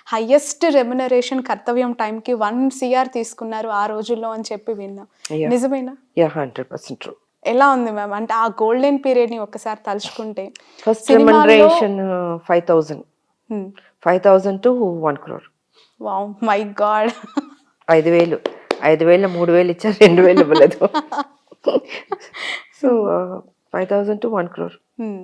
Highest remuneration 'కర్తవ్యం' టైంకి 1 CR తీసుకున్నారు ఆ రోజుల్లో అని చెప్పి విన్నా. యాహ్! నిజమేనా? యాహ్! 100% ట్రూ. ఎలా ఉంది మ్యామ్? అంటే ఆ గోల్డెన్ పీరియడ్‌ని ఒక్కసారి తలుచుకుంటే ఫస్ట్ సినిమాల్లో రెమ్యునరేషన్ 5,000. హ్మ్. 5,000 to 1 crore. Wow! My God! 5,000. 5,000లో 3,000 ఇచ్చారు. 2,000 ఇవ్వలేదు. So, 5,000 to 1 crore. హ్మ్.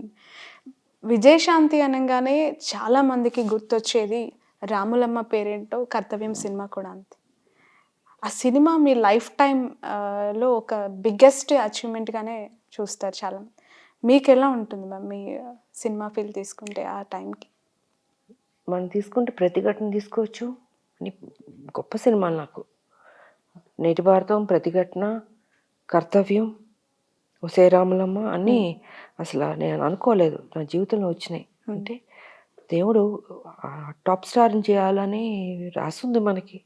విజయశాంతి అనంగానే చాలా మందికి గుర్తొచ్చేది 'రాములమ్మ పేరేంటో', 'కర్తవ్యం' సినిమా కూడా అంతే. ఆ సినిమా మీ లైఫ్ టైమ్ లో ఒక బిగ్గెస్ట్ అచీవ్‌మెంట్‌గానే చూస్తారు చాలామంది. మీకెలా ఉంటుంది మ్యామ్ మీ సినిమా ఫీల్ తీసుకుంటే ఆ టైంకి? మనం తీసుకుంటే 'ప్రతిఘటన' తీసుకోవచ్చు. అన్ని గొప్ప సినిమాలు నాకు. 'నేటి భారతం', 'ప్రతిఘటన', 'కర్తవ్యం', 'ఒసేయ్ రాములమ్మ' అన్నీ అసల నేను అనుకోలేదు నా జీవితంలో వచ్చినాయి. హ్మ్. అంటే దేవుడు టాప్ స్టార్‌ని చేయాలని రాసుంది మనకి.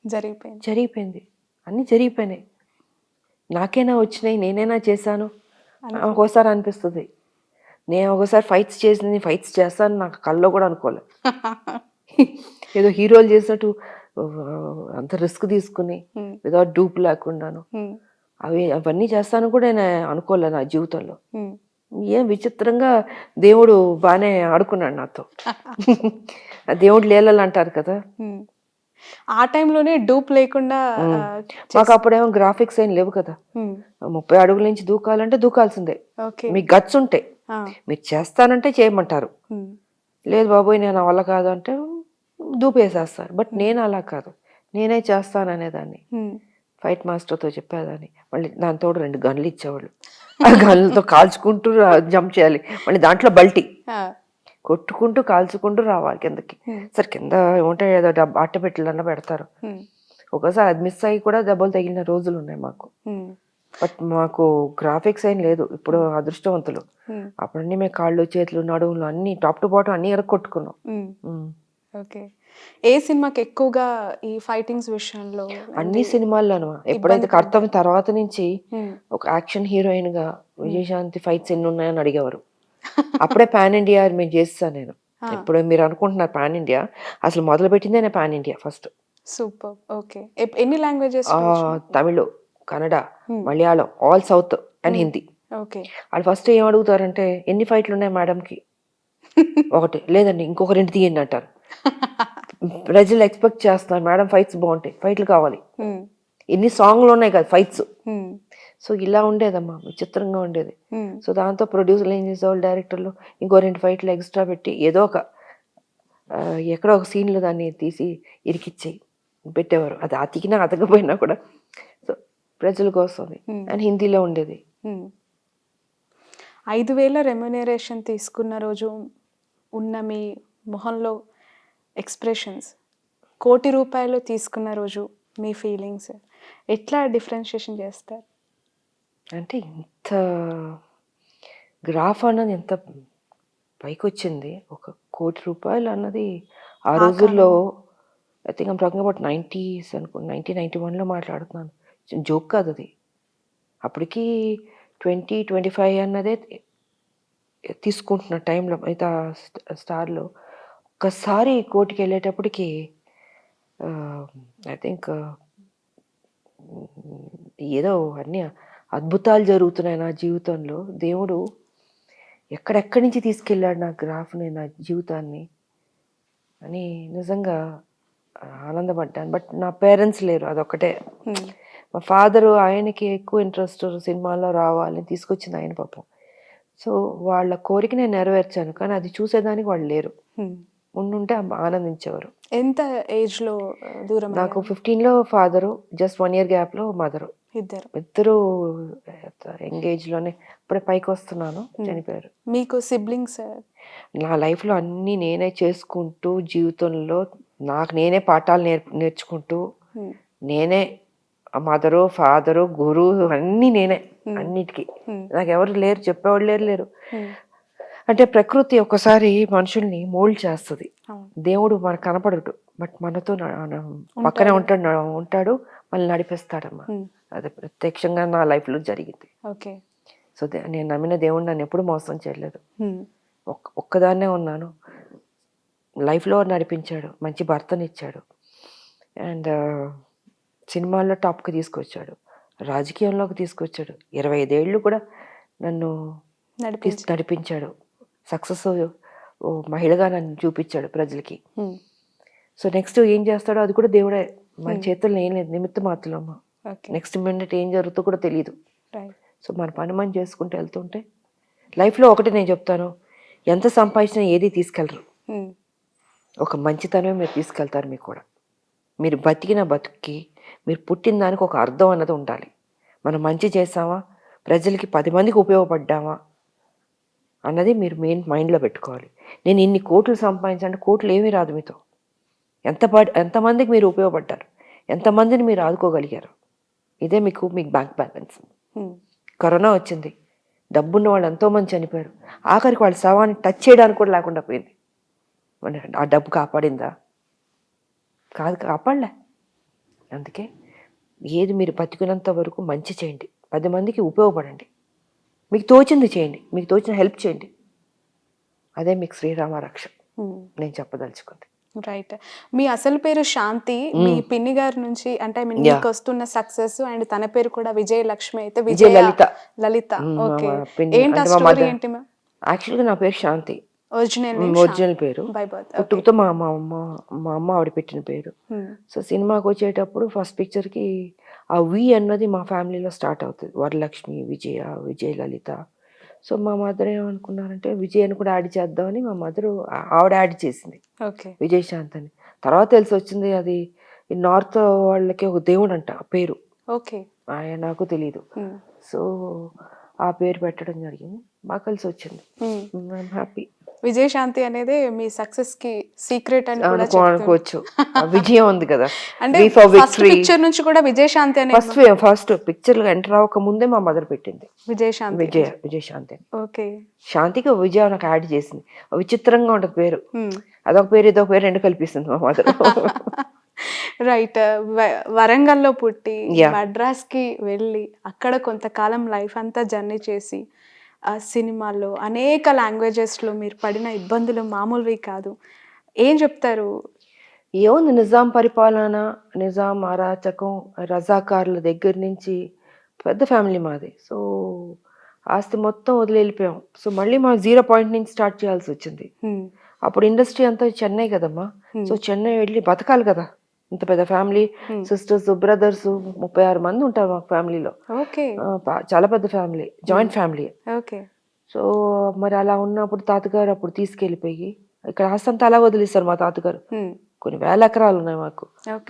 జరిగిపోయింది. జరిగిపోయింది. అన్నీ జరిగిపోయినాయి. నాకేనా వచ్చినాయి, నేనేనా చేశాను అనిపి ఒక్కోసారి అనిపిస్తది. నేను ఒక్కోసారి ఫైట్స్ చేస్తానని నాకు కల్లో కూడా అనుకోలే. ఏదో హీరోలు చేసినట్టు అంత రిస్క్ తీసుకొని హ్మ్. వితౌట్ డూప్ లేకుండాను హ్మ్. అవన్నీ చేస్తాను కూడా నేను అనుకోలే నా జీవితంలో. హ్మ్. ఏం విచిత్రంగా దేవుడు బానే ఆడుకున్నాడు నాతో. ఆ దేవుడు లీలలు అంటారు కదా! హ్మ్. ఆ టైంలోనే డూప్ లేకుండా హ్మ్. చేసి మాకప్పుడేమో గ్రాఫిక్స్ ఏం లేవు కదా! హ్మ్. 30 అడుగుల నుంచి దూకాలంటే దూకాల్సిందే. ఓకే. మీకు గట్స్ ఉంటాయి. ఆ! మీరు చేస్తానంటే చేయమంటారు. హ్మ్. లేదు బాబోయ్! నేను నా వల్ల కాదు అంటే దూపేసేస్తారు. బట్ హ్మ్. నేను అలా కాదు. నేనే చేస్తాననేదాన్ని. హ్మ్. ఫైట్ మాస్టర్‌తో చెప్పేదాన్ని. మళ్ళీ దానికి తోడు 2 గన్‌లు ఇచ్చేవాళ్ళు. ఆ గన్‌లతో కాల్చుకుంటూ జంప్ చేయాలి. మళ్ళీ దాంట్లో బల్టి. ఆ! కొట్టుకుంటూ, కాల్చుకుంటూ రావాలి కిందకి. హ్మ్. సరే కింద ఏముంటాయి ఏదో అట్టపెట్టెలన్నా పెడతారు. హ్మ్. ఒక్కోసారి అది మిస్ అయ్యి కూడా దెబ్బలు తగిలిన రోజులున్నాయి మాకు. హ్మ్. బట్ మాకు గ్రాఫిక్స్ ఏం లేదు. ఇప్పుడు హ్మ్. అదృష్టవంతులు. హ్మ్. అప్పుడన్నీ మేము కాళ్ళు, చేతులు, నడుములు అన్నీ టాప్ టు బాటమ్ అన్నీ ఇరక్కొట్టుకున్నాం. హ్మ్. హ్మ్. ఓకే. ఏ సినిమాకి ఎక్కువగా ఈ ఫైటింగ్స్ విషయంలో అన్ని సినిమాల్లోనూ ఎప్పుడైతే ఇబ్బంది పడ్డారు? 'కర్తవ్యం' తర్వాత నుంచి హ్మ్. ఒక యాక్షన్ హీరోయిన్‌గా హ్మ్. విజయశాంతి ఫైట్స్ ఎన్నున్నాయని అడిగేవారు. అప్పుడే పాన్ ఇండియా మేము చేసేసా నేను. ఆ! ఇప్పుడు మీరు అనుకుంటున్నారు పాన్ ఇండియా. అసలు మొదలుపెట్టిందే నేను pan India first. Superb. Okay. ఎన్ని లాంగ్వేజెస్‌లో వచ్చినాయి? తమిళ్, కన్నడ, హ్మ్. మలయాళం, ఆల్ సౌత్ అండ్ హ్మ్. హిందీ. ఓకే. ఆళ్ళు ఫస్ట్ ఏం అడుగుతారంటే, "ఎన్ని ఫైట్‌లున్నాయి మేడమ్‌కి?" ఒకటి. లేదండి ఇంకొక 2 తీయండి అంటారు. ప్రజలు ఎక్స్‌పెక్ట్ చేస్తున్నారు మేడం ఫైట్స్ బావుంటాయి. ఫైట్‌లు కావాలి. హ్మ్. ఎన్ని సాంగ్‌లున్నాయి కదా! ఫైట్స్. హ్మ్. సో, ఇలా ఉండేదమ్మా. విచిత్రంగా ఉండేది. హ్మ్. సో, దాంతో ప్రొడ్యూసర్‌లు ఏం చేసేవాళ్ళు డైరెక్టర్లు ఇంకో 2 ఫైట్‌లు ఎక్స్‌ట్రా పెట్టి ఏదో ఒక ఎక్కడో ఒక సీన్‌లో దాన్ని తీసి ఇరికిచ్చేయి పెట్టేవారు. అది అతికినా అతకపోయినా కూడా సో, ప్రజల కోసమని. హ్మ్. అండ్ హిందీలో ఉండేది. హ్మ్. 5,000 రెమ్యునరేషన్ తీసుకున్న రోజు ఉన్న మీ మొహంలో ఎక్స్‌ప్రెషన్స్, ₹1,00,00,000 తీసుకున్న రోజు మీ ఫీలింగ్స్ ఎట్లా డిఫరెన్షియేషన్ చేస్తారు? అంటే ఇంత గ్రాఫ్ అన్నది ఎంత పైకొచ్చింది. ఒక ₹1,00,00,000 అన్నది ఆ ఆ రోజుల్లో కాలంలో. I think I'm talking about 90స్ 1991లో మాట్లాడుతున్నాను. జోక్ కాదది. అప్పటికి 20, 25 అన్నదే తీసుకుంటున్న టైంలో మిగతా స్టార్‌లు. ఒక్కసారి కోటికెళ్ళేటప్పటికి ఐ థింక్ ఏదో అన్నీ అద్భుతాలు జరుగుతున్నాయి నా జీవితంలో. దేవుడు ఎక్కడెక్కడి నుంచి తీసుకెళ్ళాడు నా గ్రాఫ్‌ని, నా జీవితాన్ని అని నిజంగా ఆనందపడ్డాను. బట్ నా పేరెంట్స్ లేరు అదొక్కటే. హ్మ్. మా ఫాదరు ఆయనకి ఎక్కువ ఇంట్రెస్ట్ సినిమాల్లో రావాలి తీసుకొచ్చింది ఆయన పాపం. సో, వాళ్ళ కోరిక నేను నెరవేర్చాను. కానీ అది చూసేదానికి వాళ్ళు లేరు. హ్మ్. ఉండుంటే ఆనందించేవారు. ఎంత ఏజ్‌లో నాకు దూరమయ్యారు? 15లో ఫాదరు, జస్ట్ 1 ఇయర్ గ్యాప్‌లో మదరు. ఇద్దరు. ఇద్దరూ యంగ్ ఏజ్‌లోనే ఇప్పుడే పైకొస్తున్నాను హ్మ్. చనిపోయారు. మీకు సిబ్లింగ్స్? నా లైఫ్‌లో అన్నీ నేనే చేసుకుంటూ, జీవితంలో నాకు నేనే పాఠాలు నేర్చుకుంటూ, హ్మ్. నేనే మదరు, ఫాదరు, గురువు అన్నీ నేనే హ్మ్. అన్నిటికి. హ్మ్. నాకెవరు లేరు, చెప్పేవాళ్ళు లేరు. హ్మ్. అంటే ప్రకృతి ఒక్కసారి మనుషుల్ని మోల్డ్ చేస్తది. అవును. దేవుడు మనకు కనపడడు. బట్ మనతో పక్కనే ఉంటాడు. ఉంటాడు. మనల్ని నడిపిస్తాడమ్మా. హ్మ్. అది ప్రత్యక్షంగా నా లైఫ్‌లో జరిగింది. ఓకే. సో, నేను నమ్మిన దేవుడు నన్నెప్పుడు మోసం చేయలేదు. హ్మ్. ఒక్కదాన్నే ఉన్నాను. లైఫ్లో నడిపించాడు, మంచి భర్తనిచ్చాడు, అండ్ సినిమాల్లో టాప్కి తీసుకొచ్చాడు, రాజకీయంలోకి తీసుకొచ్చాడు, 25 ఏళ్ళు కూడా నన్ను నడిపించాడు, సక్సెస్ మహిళగా నన్ను చూపించాడు ప్రజలకి. సో నెక్స్ట్ ఏం చేస్తాడో అది కూడా దేవుడే, మన చేతుల్లో ఏం లేదు, నిమిత్త మాత్రమా. నెక్స్ట్ మినిట్ ఏం జరుగుతుందో కూడా తెలియదు. సో మన పని మనం చేసుకుంటూ వెళ్తుంటే లైఫ్లో ఒకటి నేను చెప్తాను, ఎంత సంపాదించినా ఏది తీసుకెళ్ళరు, ఒక మంచితనమే మీరు తీసుకెళ్తారు. మీకు కూడా మీరు బతికిన బతుక్కి, మీరు పుట్టిన దానికి ఒక అర్థం అన్నది ఉండాలి. మనం మంచి చేసామా, ప్రజలకి 10 మందికి ఉపయోగపడ్డామా అన్నది మీరు మెయిన్ మైండ్లో పెట్టుకోవాలి. నేను ఇన్ని కోట్లు సంపాదించాలంటే కోట్లు ఏమీ రాదు, మీతో ఎంతమందికి మీరు ఉపయోగపడ్డారు, ఎంతమందిని మీరు ఆదుకోగలిగారు, ఇదే మీకు బ్యాంక్ బ్యాలెన్స్. కరోనా వచ్చింది, డబ్బున్న వాళ్ళు ఎంతోమంది చనిపోయారు, ఆఖరికి వాళ్ళ శవాన్ని టచ్ చేయడానికి కూడా లేకుండా పోయింది. ఆ డబ్బు కాపాడిందా? కాదు, కాపాడలే. అందుకే ఏది మీరు బతికినంత వరకు మంచి చేయండి, 10 మందికి ఉపయోగపడండి, మీకు తోచింది చేయండి, మీకు తోచిన హెల్ప్ చేయండి. అదే మీకు శ్రీరామ రక్ష నేను చెప్పదలుచుకుంది. రైట్. మీ అసలు పేరు శాంతి, మీ పిన్ని గారి నుంచి అంటే మీకు వస్తున్న సక్సెస్ అండ్ తన పేరు కూడా విజయలక్ష్మి అయితే విజయ లలిత. ఓకే, ఏంటి ఆ స్టోరీ ఏంటి మ్యామ్? యాక్చువల్గా నా పేరు శాంతి, ఒరిజినల్ పేరు. పుట్టుకతో మా అమ్మ ఆవిడ పెట్టిన పేరు. సో సినిమాకి వచ్చేటప్పుడు ఫస్ట్ పిక్చర్కి ఆ వి అన్నది మా ఫ్యామిలీలో స్టార్ట్ అవుతుంది, వరలక్ష్మి, విజయ లలిత. సో మా మదర్ ఏమనుకున్నారంటే విజయ్ కూడా యాడ్ చేద్దామని, మా మదర్ ఆవిడ యాడ్ చేసింది విజయశాంత్ అని. తర్వాత తెలిసి వచ్చింది అది నార్త్ వాళ్ళకి ఒక దేవుడు అంట ఆ పేరు, ఆయన నాకు తెలీదు. సో ఆ పేరు పెట్టడం జరిగింది, బాగా కలిసి వచ్చింది. I'm happy. విజయశాంతి అనేది మీ సక్సెస్ కి సీక్రెట్ అని కూడా అనుకోవచ్చు. విజయం ఉంది కదా, అంటే ఫస్ట్ పిక్చర్ నుంచి కూడా విజయశాంతి అనే ఫస్ట్ పిక్చర్ లో ఎంటర్ అవ్వక ముందే మా మదర్ పెట్టింది విజయశాంతి. ఓకే, శాంతికి విజయ నాకు యాడ్ చేసింది. విచిత్రంగా ఉంటది పేరు, అదొక పేరు ఇదొక పేరు రెండు కల్పిస్తుంది మా మదర్. రైట్. వరంగల్లో పుట్టి మద్రాస్ కి వెళ్ళి అక్కడ కొంతకాలం లైఫ్ అంతా జర్నీ చేసి ఆ సినిమాల్లో అనేక లాంగ్వేజెస్లో మీరు పడిన ఇబ్బందులు మామూలువి కాదు. ఏం చెప్తారు? ఏముంది, నిజాం పరిపాలన, నిజాం అరాచకం, రజాకార్ల దగ్గర నుంచి పెద్ద ఫ్యామిలీ మాది. సో ఆస్తి మొత్తం వదిలి వెళ్ళిపోయాం. సో మళ్ళీ మా 0 పాయింట్ నుంచి స్టార్ట్ చేయాల్సి వచ్చింది. అప్పుడు ఇండస్ట్రీ అంతా చెన్నై కదమ్మా. సో చెన్నై వెళ్ళి బతకాలి కదా, ఇంత పెద్ద ఫ్యామిలీ, సిస్టర్స్ బ్రదర్స్ 36 మంది ఉంటారు మా ఫ్యామిలీలో. చాలా పెద్ద ఫ్యామిలీ, జాయింట్ ఫ్యామిలీ. సో మరి అలా ఉన్నప్పుడు తాతగారు అప్పుడు తీసుకెళ్ళిపోయి ఇక్కడ ఆస్తంతా అలా వదిలేస్తారు. మా తాతగారు కొన్ని వేల ఎకరాలు ఉన్నాయి మాకు,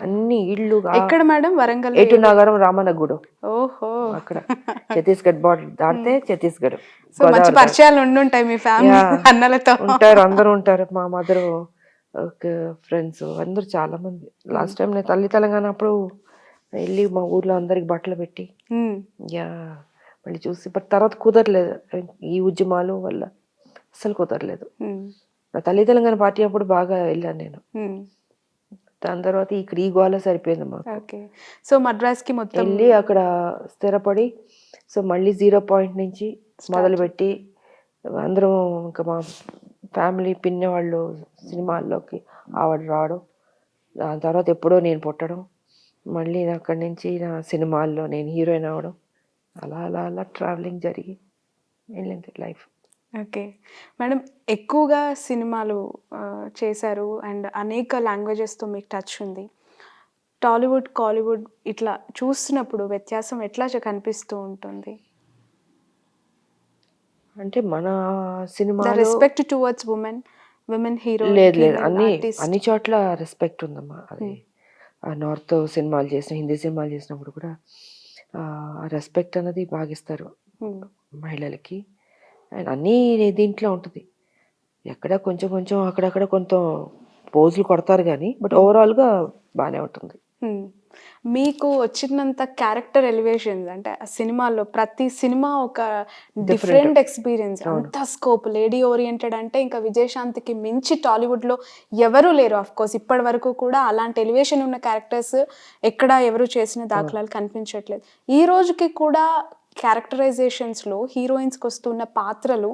అన్ని ఇళ్ళు. ఎక్కడ మేడం? వరంగల్, ఏటు నాగరం, రామనగూడెం. ఓహో, అక్కడ ఛత్తీస్గఢ్ బార్డర్ దాటితే ఛత్తీస్గఢ్. మంచి పరిచయాలు ఉండుంటాయి మీ ఫ్యామిలీ అన్నలతో. ఉంటారు, అందరూ ఉంటారు. మా మదర్ ఫ్రెండ్స్ అందరూ చాలా మంది. లాస్ట్ టైం నేను తల్లి తెలంగాణ అప్పుడు వెళ్ళి మా ఊర్లో అందరికి బట్టలు పెట్టి మళ్ళీ చూసి, బట్ తర్వాత కుదరలేదు, ఈ ఉద్యమాలు వల్ల అసలు కుదరలేదు. నా తల్లి తెలంగాణ పార్టీ అప్పుడు బాగా వెళ్ళాను నేను. దాని తర్వాత ఇక్కడ ఈ గోళ సరిపోయింది మాకు. సో మద్రాస్ కి మొత్తం వెళ్ళి అక్కడ స్థిరపడి, సో మళ్ళీ 0 పాయింట్ నుంచి మొదలుపెట్టి అందరం ఇంకా మా ఫ్యామిలీ పిన్ని వాళ్ళు సినిమాల్లోకి ఆవిడ రావడం, దాని తర్వాత ఎప్పుడో నేను పుట్టడం, మళ్ళీ అక్కడి నుంచి నా సినిమాల్లో నేను హీరోయిన్ అవ్వడం, అలా అలా అలా ట్రావెలింగ్ జరిగి వెళ్ళింది లైఫ్. ఓకే మేడం, ఎక్కువగా సినిమాలు చేశారు అండ్ అనేక లాంగ్వేజెస్తో మీకు టచ్ ఉంది. టాలీవుడ్, కాలీవుడ్ ఇట్లా చూస్తున్నప్పుడు వ్యత్యాసం ఎట్లా కనిపిస్తూ ఉంటుంది? అంటే మన cinema respect towards women hero లేదు, అన్ని చోట్ల రెస్పెక్ట్ ఉందమ్మా. అది నార్త్ సినిమాలు చేసిన, హిందీ సినిమాలు చేసినప్పుడు కూడా ఆ రెస్పెక్ట్ అనేది బాగిస్తారు మహిళలకి. అండ్ అన్నీ దీంట్లో ఉంటుంది, ఎక్కడ కొంచెం కొంచెం అక్కడక్కడ కొంత పోజులు కొడతారు కానీ, బట్ ఓవరాల్గా బాగానే ఉంటుంది. మీకు వచ్చినంత క్యారెక్టర్ ఎలివేషన్స్ అంటే ఆ సినిమాల్లో ప్రతి సినిమా ఒక డిఫరెంట్ ఎక్స్పీరియన్స్, అంత స్కోప్. లేడీ ఓరియంటెడ్ అంటే ఇంకా విజయశాంతికి మించి టాలీవుడ్లో ఎవరూ లేరు. ఆఫ్ కోర్స్ ఇప్పటి వరకు కూడా అలాంటి ఎలివేషన్ ఉన్న క్యారెక్టర్స్ ఎక్కడ ఎవరు చేసిన దాఖలాలు కనిపించట్లేదు. ఈ రోజుకి కూడా క్యారెక్టరైజేషన్స్లో హీరోయిన్స్కి వస్తున్న పాత్రలు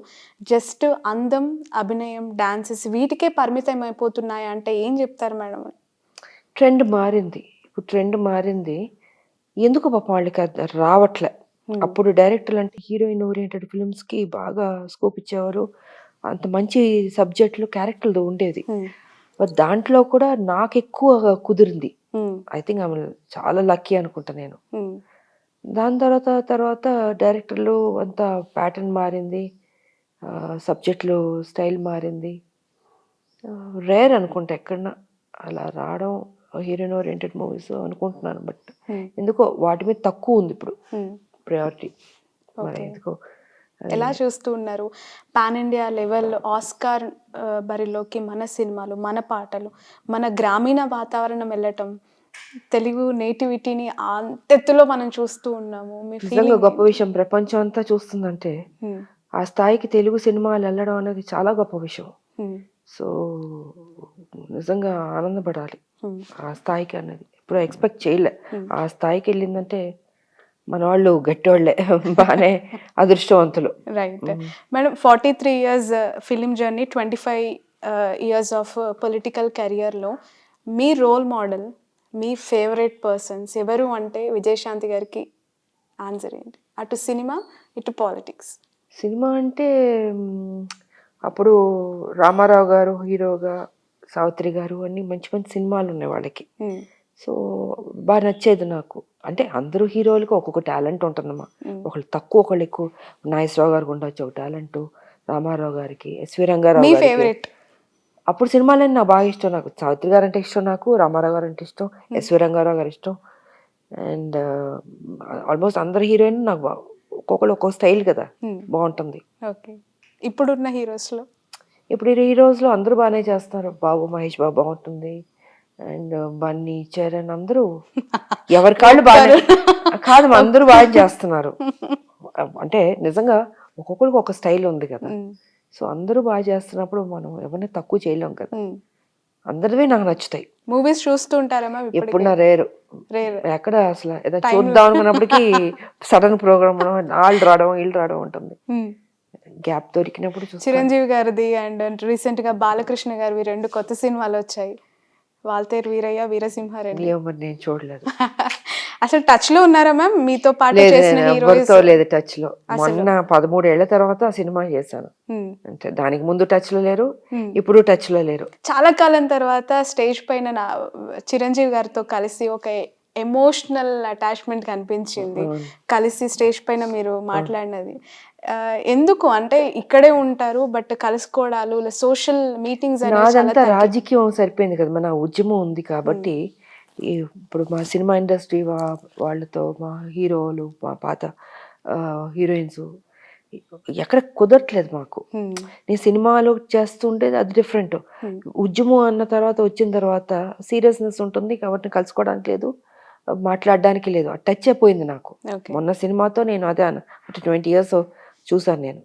జస్ట్ అందం, అభినయం, డాన్సెస్ వీటికే పరిమితం అయిపోతున్నాయి అంటే ఏం చెప్తారు మేడం? ట్రెండ్ మారింది. ఇప్పుడు ట్రెండ్ మారింది. ఎందుకో పాపం వాళ్ళకి అది రావట్లే. అప్పుడు డైరెక్టర్లు అంటే హీరోయిన్ ఓరియెంటెడ్ ఫిల్మ్స్‌కి బాగా స్కోప్ ఇచ్చేవారు. అంత మంచి సబ్జెక్ట్‌లు, క్యారెక్టర్‌లు ఉండేది. బట్ దాంట్లో కూడా నాకెక్కువ కుదిరింది. ఐ థింక్ ఐ యామ్ చాలా లక్కీ అనుకుంటా నేను. దాని తర్వాత డైరెక్టర్లు అంతా ప్యాటర్న్ మారింది. సబ్జెక్ట్‌లు స్టైల్ మారింది. రేర్ అనుకుంటా ఎక్కడన్నా అలా రావడం హీరోయిన్ ఓరియెంటెడ్ మూవీస్ అనుకుంటున్నాను. బట్ ఎందుకో వాటి మీద తక్కువ ఉంది ఇప్పుడు ప్రయారిటీ. మరి ఎందుకో ఎలా చూస్తూ ఉన్నారు పాన్ ఇండియా లెవెల్ ఆస్కార్ బరిలోకి మన సినిమాలు, మన పాటలు, మన గ్రామీణ వాతావరణం వెళ్ళటం, తెలుగు నేటివిటీని అంతెత్తులో మనం చూస్తూ ఉన్నాము. మీ నిజంగా ఫీలింగ్ గొప్ప విషయం. ప్రపంచం అంతా చూస్తుందంటే ఆ స్థాయికి తెలుగు సినిమాలు వెళ్ళడం అనేది చాలా గొప్ప విషయం. సో నిజంగా ఆనందపడాలి ఆ స్థాయికి అనేది. ఇప్పుడు ఎక్స్పెక్ట్ చేయలే. ఆ స్థాయికి వెళ్ళిందంటే మన వాళ్ళు గట్టివాళ్లే, బాగానే అదృష్టవంతులు. Right madam. 43 years film journey, 25 years of political కెరియర్లో మీ రోల్ మోడల్, మీ ఫేవరెట్ పర్సన్స్ ఎవరు అంటే విజయశాంతి గారికి ఆన్సర్ ఏంటి? అటు సినిమా, ఇటు పాలిటిక్స్. సినిమా అంటే అప్పుడు రామారావు గారు హీరోగా, సావిత్రి గారు అన్ని మంచి మంచి సినిమాలు ఉన్నాయి వాళ్ళకి. సో బాగా నచ్చేది నాకు. అంటే అందరూ హీరోలకు ఒక్కొక్క టాలెంట్ ఉంటుందమ్మా. ఒకళ్ళు తక్కువ, ఒకళ్ళు ఎక్కువ. నాగేశ్వరరావు గారికి ఉండొచ్చు ఒక టాలెంట్, రామారావు గారికి, ఎస్వి రంగారావు గారికి. ఫేవరెట్ అప్పుడు సినిమాలన్నీ నాకు బాగా ఇష్టం. నాకు సావిత్రి గారు అంటే ఇష్టం, నాకు రామారావు గారు అంటే ఇష్టం, ఎస్వి రంగారావు గారు ఇష్టం. అండ్ ఆల్మోస్ట్ అందరు హీరోయిన్ నాకు ఒక్కొక్కరు ఒక్కొక్క స్టైల్ కదా, బాగుంటుంది. ఓకే. ఇప్పుడున్న హీరోస్లో ఇప్పుడు ఈ రోజులో అందరూ బాగానే చేస్తున్నారు. బాబు, మహేష్ బాబు బాగుంటుంది. అండ్ బన్నీ, చరణ్ అందరూ ఎవరి కాళ్ళు బాగా కాదు, అందరూ బాగా చేస్తున్నారు. అంటే నిజంగా ఒక్కొక్కరికి ఒక స్టైల్ ఉంది కదా. సో అందరూ బాగా చేస్తున్నప్పుడు మనం ఎవరిని తక్కువ చేయలేం కదా. అందరివి నాకు నచ్చుతాయి. మూవీస్ చూస్తూ ఉంటారమ్మా? ఎప్పుడు నా రేరు ఎక్కడ అసలు ఏదో చూద్దాం అనుకున్నప్పటికీ సడన్ ప్రోగ్రామ్ వాళ్ళు రావడం వీళ్ళు రావడం ఉంటుంది. గ్యాప్ దొరికినప్పుడు చిరంజీవి గారిది అండ్ రీసెంట్ గా బాలకృష్ణ గారివి 2 కొత్త సినిమాలు వచ్చాయి, వాల్తేరు వీరయ్య, వీరసింహారెడ్డి. మరి నేను చూడలేదు. అసలు టచ్ లో ఉన్నారా మ్యామ్ మీతో పాటు చేసిన హీరోయిన్స్? లేదు టచ్ లో. మొన్న 13 ఏళ్ల తర్వాత ఆ సినిమా చేశాను. అంటే దానికి ముందు టచ్ లో లేరు, ఇప్పుడు టచ్ లో లేరు. చాలా కాలం తర్వాత స్టేజ్ పైన చిరంజీవి గారితో కలిసి ఒక ఎమోషనల్ అటాచ్మెంట్ కనిపించింది. కలిసి స్టేజ్ పైన మీరు మాట్లాడినది ఎందుకు అంటే ఇక్కడే ఉంటారు బట్ కలుసుకోవడాలు, సోషల్ మీటింగ్స్ నాదంతా రాజకీయం సరిపోయింది కదా, మన ఉద్యమం ఉంది కాబట్టి. ఇప్పుడు మా సినిమా ఇండస్ట్రీ వాళ్ళతో, మా హీరోలు, మా పాత హీరోయిన్స్ ఎక్కడ కుదరట్లేదు మాకు. నేను సినిమాలు చేస్తుంటే అది డిఫరెంట్. ఉద్యమం అన్న తర్వాత వచ్చిన తర్వాత సీరియస్నెస్ ఉంటుంది కాబట్టి కలుసుకోవడానికి లేదు, మాట్లాడడానికి లేదు. టచ్ అయిపోయింది నాకు. మొన్న సినిమాతో నేను అదే 20 years చూసాను నేను.